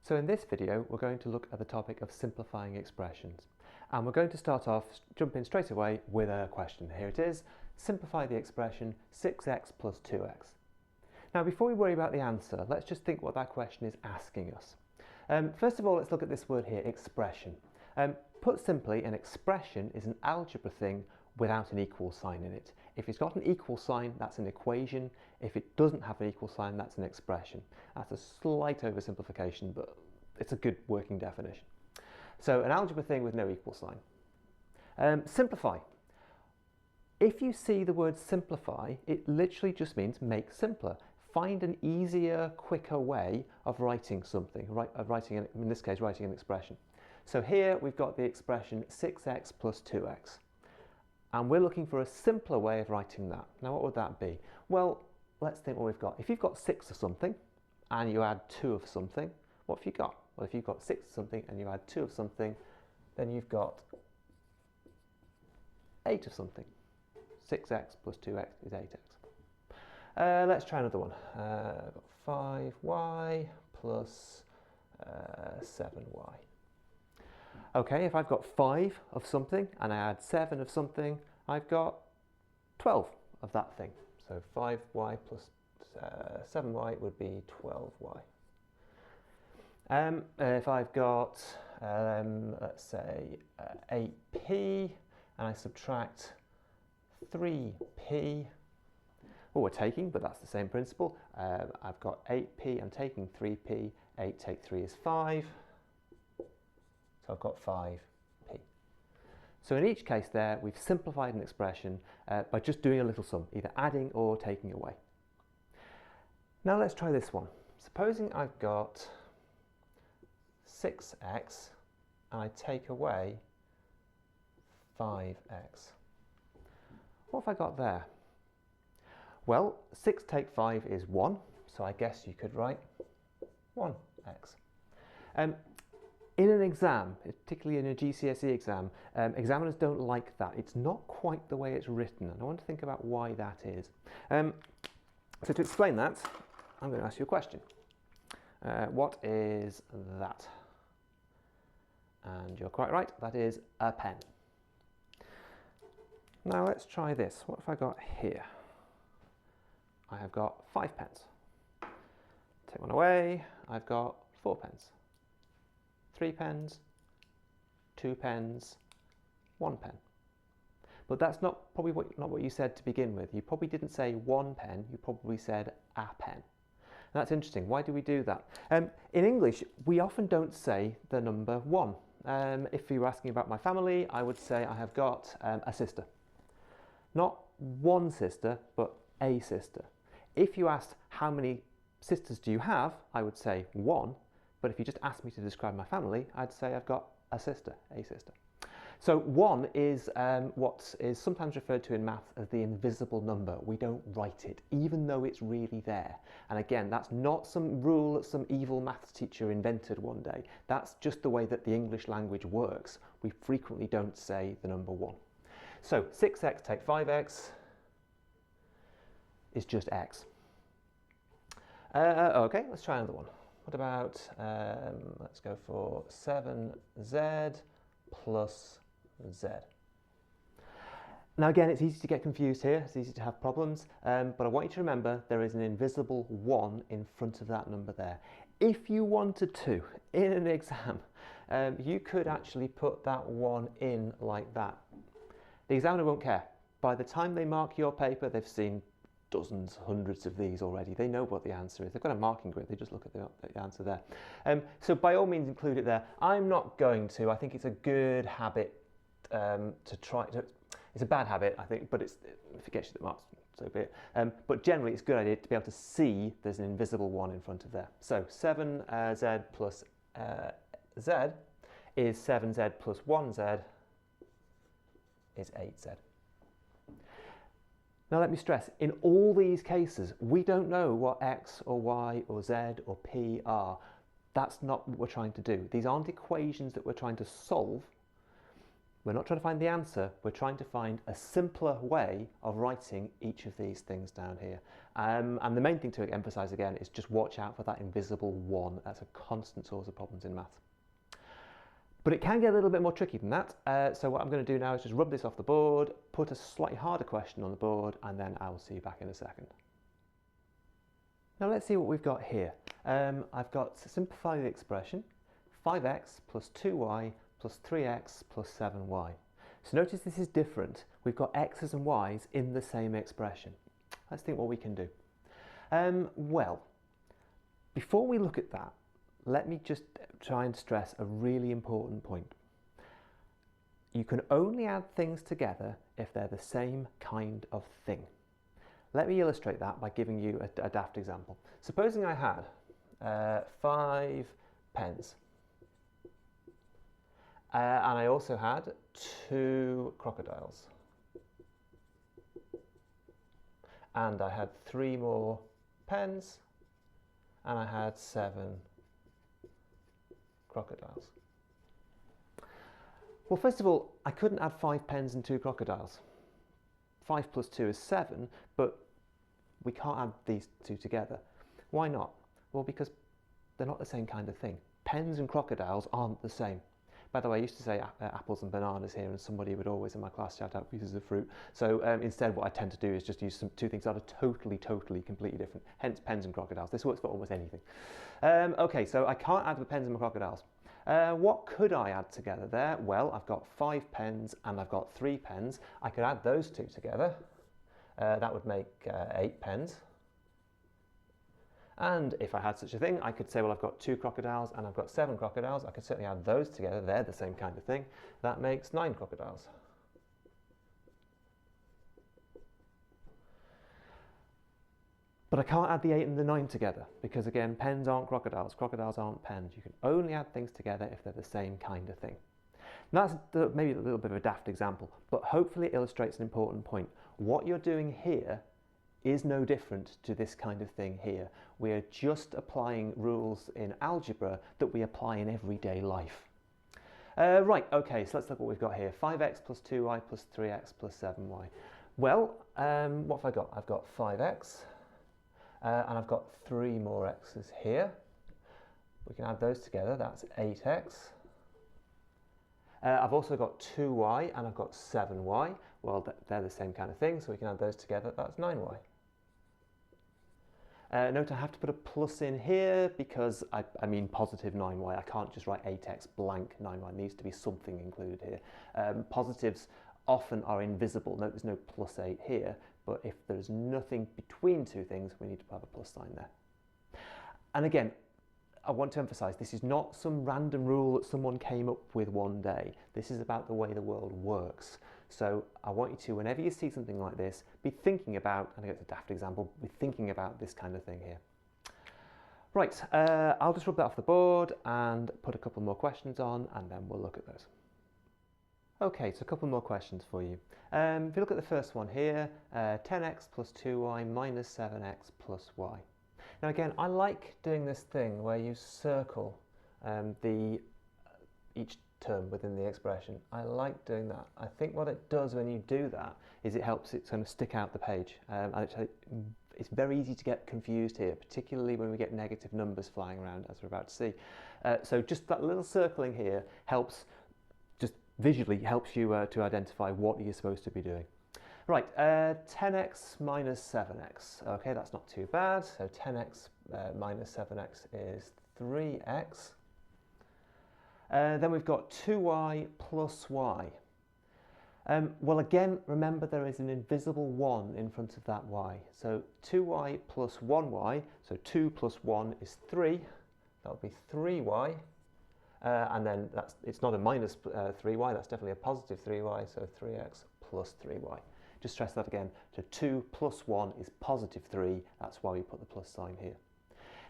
So in this video we're going to look at the topic of simplifying expressions, and we're going to start off jumping straight away with a question. Here it is: simplify the expression 6x plus 2x. Now before we worry about the answer, let's just think what that question is asking us. First of all, let's look at this word here, expression. Put simply, an expression is an algebra thing without an equal sign in it. If it's got an equal sign, that's an equation. If it doesn't have an equal sign, that's an expression. That's a slight oversimplification, but it's a good working definition. So an algebra thing with no equal sign. Simplify. If you see the word simplify, it literally just means make simpler. Find an easier, quicker way of writing something, in this case, writing an expression. So here we've got the expression 6x plus 2x. And we're looking for a simpler way of writing that. Now what would that be? Well, let's think what we've got. If you've got 6 of something and you add 2 of something, what have you got? Well, if you've got 6 of something and you add 2 of something, then you've got 8 of something. 6x plus 2x is 8x. Let's try another one. I've got 5y plus 7y. Okay, if I've got 5 of something and I add 7 of something, I've got 12 of that thing. So 5y plus 7y would be 12y. If I've got, let's say, 8p and I subtract 3p, well, we're taking, but that's the same principle. I've got 8p, I'm taking 3p, 8 take 3 is 5. So I've got 5p. So in each case there, we've simplified an expression by just doing a little sum, either adding or taking away. Now let's try this one. Supposing I've got 6x and I take away 5x. What have I got there? Well, 6 take 5 is 1, so I guess you could write 1x. In an exam, particularly in a GCSE exam, examiners don't like that. It's not quite the way it's written, and I want to think about why that is. So to explain that, I'm going to ask you a question. What is that? And you're quite right, that is a pen. Now let's try this. What have I got here? I have got 5 pens. Take one away, I've got 4 pens. 3 pens, 2 pens, 1 pen. But that's probably not what you said to begin with. You probably didn't say 1 pen, you probably said a pen. And that's interesting. Why do we do that? In English, we often don't say the number 1. If you were asking about my family, I would say I have got a sister. Not one sister, but a sister. If you asked how many sisters do you have, I would say 1. But if you just asked me to describe my family, I'd say I've got a sister, a sister. So 1 is what is sometimes referred to in maths as the invisible number. We don't write it, even though it's really there. And again, that's not some rule that some evil maths teacher invented one day. That's just the way that the English language works. We frequently don't say the number 1. So 6x take 5x is just x. Okay, let's try another one. What about, let's go for 7z plus z. Now again, it's easy to get confused here, it's easy to have problems, but I want you to remember there is an invisible 1 in front of that number there. If you wanted to, in an exam, you could actually put that 1 in like that. The examiner won't care. By the time they mark your paper, they've seen dozens, hundreds of these already. They know what the answer is. They've got a marking grid. They just look at the answer there. So by all means include it there. I'm not going to. I think it's a good habit to try. It's a bad habit, I think, but if it gets you the marks, so be it. But generally, it's a good idea to be able to see there's an invisible 1 in front of there. So 7z plus z is 7z plus 1z is 8z. Now let me stress, in all these cases, we don't know what x or y or z or p are. That's not what we're trying to do. These aren't equations that we're trying to solve. We're not trying to find the answer, we're trying to find a simpler way of writing each of these things down here. And the main thing to emphasise again is just watch out for that invisible 1. That's a constant source of problems in maths. But it can get a little bit more tricky than that. So what I'm going to do now is just rub this off the board, put a slightly harder question on the board, and then I will see you back in a second. Now let's see what we've got here. I've got to simplify the expression 5x plus 2y plus 3x plus 7y. So notice this is different. We've got x's and y's in the same expression. Let's think what we can do. Well, before we look at that, let me just try and stress a really important point. You can only add things together if they're the same kind of thing. Let me illustrate that by giving you a daft example. Supposing I had 5 pens. And I also had 2 crocodiles. And I had 3 more pens. And I had 7 crocodiles. Well, first of all, I couldn't add 5 pens and 2 crocodiles. 5 plus 2 is 7, but we can't add these two together. Why not? Well, because they're not the same kind of thing. Pens and crocodiles aren't the same. By the way, I used to say apples and bananas here, and somebody would always in my class shout out pieces of fruit. So instead what I tend to do is just use two things that are totally, completely different. Hence pens and crocodiles. This works for almost anything. Okay, so I can't add the pens and the crocodiles. What could I add together there? Well, I've got 5 pens and I've got 3 pens. I could add those two together. That would make 8 pens. And if I had such a thing, I could say, well, I've got 2 crocodiles and I've got 7 crocodiles. I could certainly add those together. They're the same kind of thing. That makes 9 crocodiles. But I can't add the 8 and the 9 together because, again, pens aren't crocodiles. Crocodiles aren't pens. You can only add things together if they're the same kind of thing. Now, that's maybe a little bit of a daft example, but hopefully it illustrates an important point. What you're doing here is no different to this kind of thing here. We are just applying rules in algebra that we apply in everyday life. Right, okay, so let's look what we've got here. 5x plus 2y plus 3x plus 7y. Well, what have I got? I've got 5x, and I've got 3 more x's here. We can add those together, that's 8x. I've also got 2y and I've got 7y. Well, they're the same kind of thing, so we can add those together, that's 9y. Note I have to put a plus in here because I mean positive 9y. I can't just write 8x blank 9y. It needs to be something included here. Positives often are invisible. Note there's no plus 8 here, but if there's nothing between two things, we need to have a plus sign there. And again, I want to emphasize this is not some random rule that someone came up with one day. This is about the way the world works. So I want you to, whenever you see something like this, be thinking about, and I think it's a daft example, be thinking about this kind of thing here. Right, I'll just rub that off the board and put a couple more questions on, and then we'll look at those. Okay, so a couple more questions for you. If you look at the first one here, 10x plus 2y minus 7x plus y. Now again, I like doing this thing where you circle each term within the expression. I like doing that. I think what it does when you do that is it helps it kind of stick out the page. And it's very easy to get confused here, particularly when we get negative numbers flying around, as we're about to see. So just that little circling here helps, just visually helps you to identify what you're supposed to be doing. Right, 10x minus 7x. Okay, that's not too bad. So 10x minus 7x is 3x. Then we've got 2y plus y. Well, again, remember there is an invisible 1 in front of that y. So 2y plus 1y, so 2 plus 1 is 3. That would be 3y. And then it's not a minus 3y, that's definitely a positive 3y, so 3x plus 3y. Just stress that again. So 2 plus 1 is positive 3. That's why we put the plus sign here.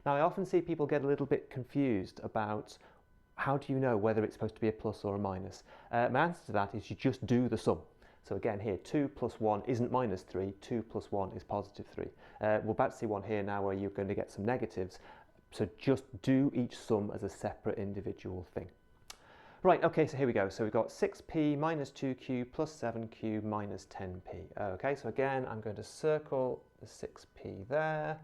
Now, I often see people get a little bit confused about how do you know whether it's supposed to be a plus or a minus. My answer to that is you just do the sum. So again here, 2 plus 1 isn't minus 3. 2 plus 1 is positive 3. We're about to see one here now where you're going to get some negatives. So just do each sum as a separate individual thing. Right, okay, so here we go. So we've got 6p minus 2q plus 7q minus 10p. Okay, so again, I'm going to circle the 6p there.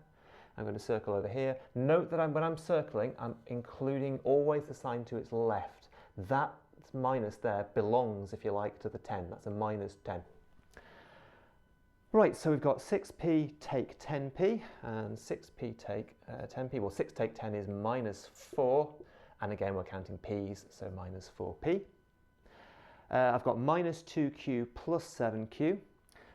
I'm going to circle over here. Note that when I'm circling, I'm including always the sign to its left. That minus there belongs, if you like, to the 10. That's a minus 10. Right, so we've got 6p take 10p, and 6p take 10p. Well, 6 take 10 is minus 4. And again, we're counting p's, so minus 4p. I've got minus 2q plus 7q.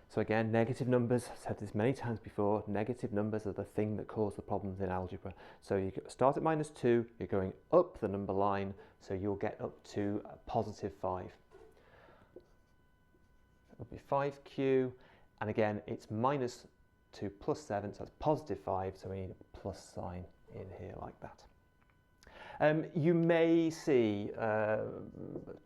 So again, negative numbers, I've said this many times before, negative numbers are the thing that cause the problems in algebra. So you start at minus 2, you're going up the number line, so you'll get up to positive 5. It'll be 5q, and again, it's minus 2 plus 7, so it's positive 5, so we need a plus sign in here like that. You may see,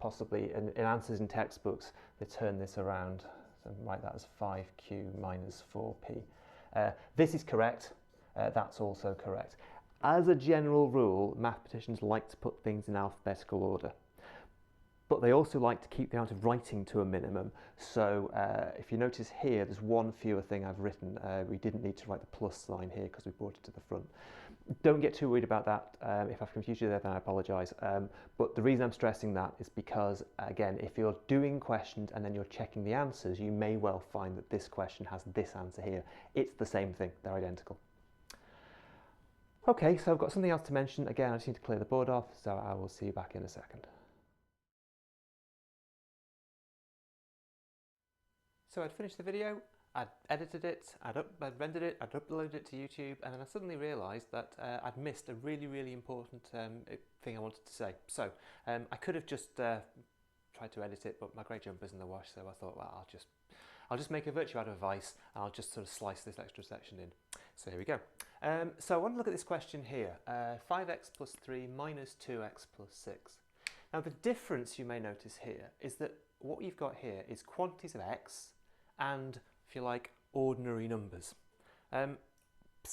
possibly in answers in textbooks, they turn this around. So write that as 5q minus 4p. This is correct. That's also correct. As a general rule, mathematicians like to put things in alphabetical order. But they also like to keep the amount of writing to a minimum. So if you notice here, there's one fewer thing I've written. We didn't need to write the plus sign here because we brought it to the front. Don't get too worried about that. If I've confused you there, then I apologise. But the reason I'm stressing that is because, again, if you're doing questions and then you're checking the answers, you may well find that this question has this answer here. It's the same thing. They're identical. Okay, so I've got something else to mention. Again, I just need to clear the board off, so I will see you back in a second. So I'd finished the video, I'd edited it, I'd rendered it, I'd uploaded it to YouTube, and then I suddenly realised that I'd missed a really important thing I wanted to say. So I could have just tried to edit it, but my grey jumper's in the wash, so I thought, well, I'll just make a virtue out of a vice, and I'll just sort of slice this extra section in. So here we go. So I want to look at this question here, 5x plus 3 minus 2x plus 6. Now the difference you may notice here is that what you've got here is quantities of x and, if you like, ordinary numbers.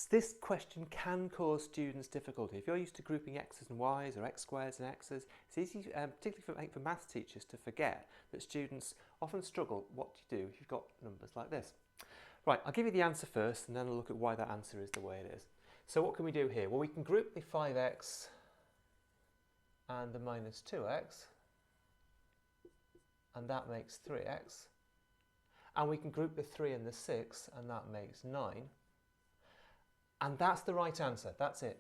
This question can cause students difficulty. If you're used to grouping x's and y's or x squares and x's, it's easy, particularly for maths teachers, to forget that students often struggle what to do if you've got numbers like this. Right, I'll give you the answer first and then I'll look at why that answer is the way it is. So what can we do here? Well, we can group the 5x and the minus 2x, and that makes 3x. And we can group the 3 and the 6, and that makes 9. And that's the right answer, that's it.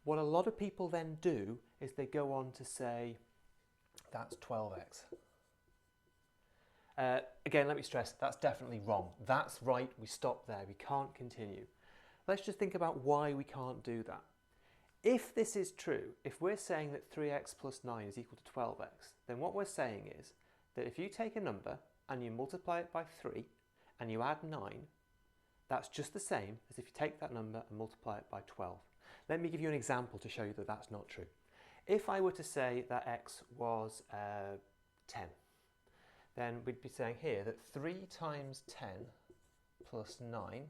What a lot of people then do is they go on to say, that's 12x. Again, let me stress, that's definitely wrong. That's right, we stop there, we can't continue. Let's just think about why we can't do that. If this is true, if we're saying that 3x plus 9 is equal to 12x, then what we're saying is that if you take a number and you multiply it by 3 and you add 9, that's just the same as if you take that number and multiply it by 12. Let me give you an example to show you that that's not true. If I were to say that x was 10, then we'd be saying here that 3 times 10 plus 9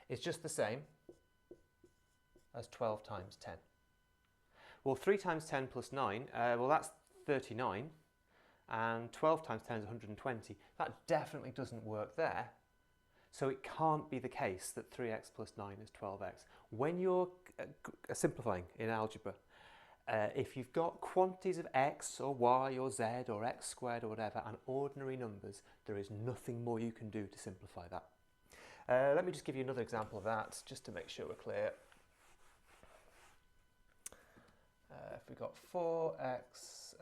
is just the same as 12 times 10. Well, 3 times 10 plus 9, well, that's 39. And 12 times 10 is 120. That definitely doesn't work there. So it can't be the case that 3x plus 9 is 12x. When you're simplifying in algebra, if you've got quantities of x or y or z or x squared or whatever and ordinary numbers, there is nothing more you can do to simplify that. Let me just give you another example of that, just to make sure we're clear. If we've got 4x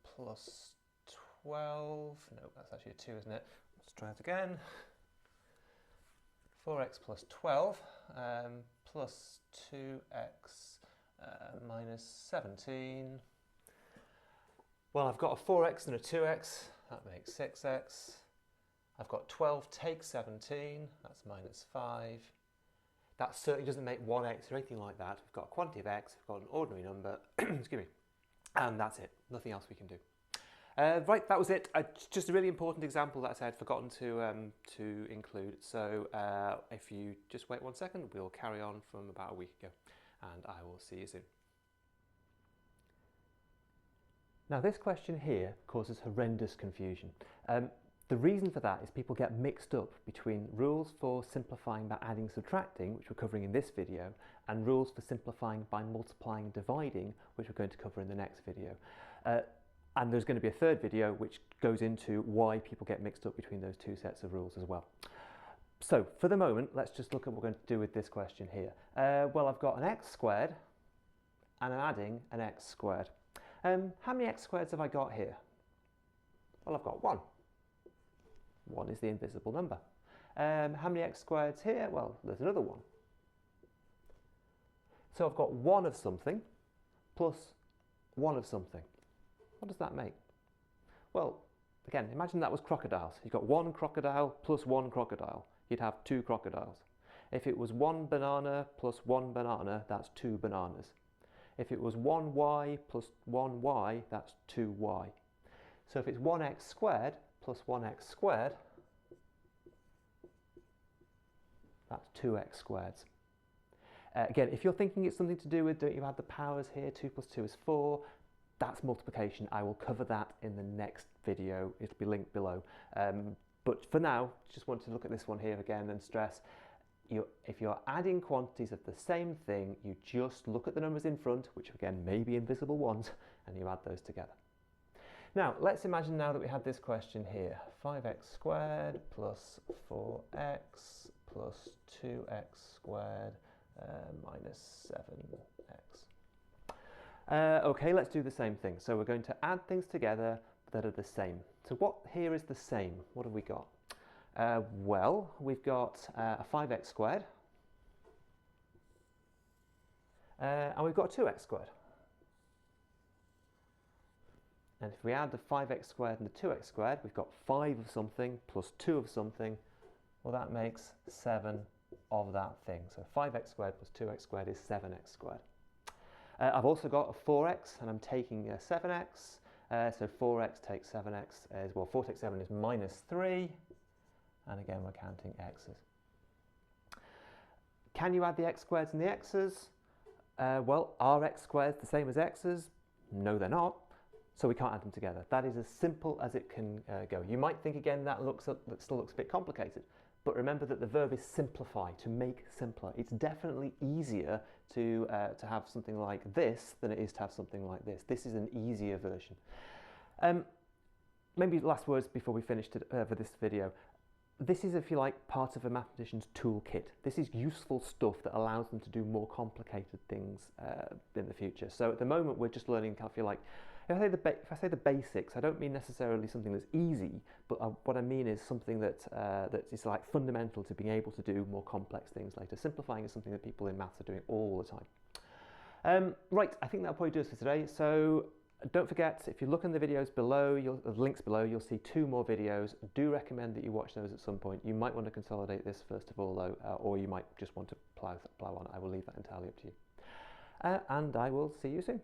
plus 12, no, that's actually a 2, isn't it? Let's try it again. 4x plus 12 plus 2x minus 17. Well, I've got a 4x and a 2x, that makes 6x. I've got 12 take 17, that's minus 5. That certainly doesn't make 1x or anything like that. We've got a quantity of x, we've got an ordinary number, excuse me, and that's it. Nothing else we can do. Right, that was it. Just a really important example that I had forgotten to include. So if you just wait 1 second, we'll carry on from about a week ago, and I will see you soon. Now this question here causes horrendous confusion. The reason for that is people get mixed up between rules for simplifying by adding and subtracting, which we're covering in this video, and rules for simplifying by multiplying and dividing, which we're going to cover in the next video. And there's going to be a third video which goes into why people get mixed up between those two sets of rules as well. So for the moment, let's just look at what we're going to do with this question here. Well, I've got an x squared and I'm adding an x squared. How many x squareds have I got here? Well, I've got 1. 1 is the invisible number. How many x squareds here? Well, there's another 1. So I've got 1 of something plus 1 of something. What does that make? Well, again, imagine that was crocodiles. You've got 1 crocodile plus 1 crocodile. You'd have 2 crocodiles. If it was 1 banana plus 1 banana, that's 2 bananas. If it was 1y plus 1y, that's 2y. So if it's 1x squared plus 1x squared, that's 2x squareds. Again, if you're thinking it's something to do with, don't you add the powers here, 2 plus 2 is 4, that's multiplication. I will cover that in the next video. It'll be linked below. But for now, just want to look at this one here again and stress, if you're adding quantities of the same thing, you just look at the numbers in front, which again may be invisible ones, and you add those together. Now, let's imagine now that we had this question here. 5x squared plus 4x plus 2x squared minus 7x. Okay, let's do the same thing. So we're going to add things together that are the same. So what here is the same? What have we got? Well, we've got a 5x squared and we've got a 2x squared. And if we add the 5x squared and the 2x squared, we've got 5 of something plus 2 of something. Well, that makes 7 of that thing. So 5x squared plus 2x squared is 7x squared. I've also got a 4x and I'm taking a 7x. So 4x takes 7x as well. 4 takes 7 is minus 3. And again, we're counting x's. Can you add the x squareds and the x's? Well, are x squareds the same as x's? No, they're not. So we can't add them together. That is as simple as it can go. You might think again that still looks a bit complicated. But remember that the verb is simplify, to make simpler. It's definitely easier to have something like this than it is to have something like this. This is an easier version. Maybe last words before we finish for this video. This is, if you like, part of a mathematician's toolkit. This is useful stuff that allows them to do more complicated things in the future. So at the moment, we're just learning, if you like, if I say the basics, I don't mean necessarily something that's easy, but what I mean is something that is like fundamental to being able to do more complex things later. Simplifying is something that people in maths are doing all the time. Right, I think that'll probably do us for today. So don't forget, if you look in the videos below, the links below, you'll see 2 more videos. Do recommend that you watch those at some point. You might want to consolidate this first of all, though, or you might just want to plow on. I will leave that entirely up to you. And I will see you soon.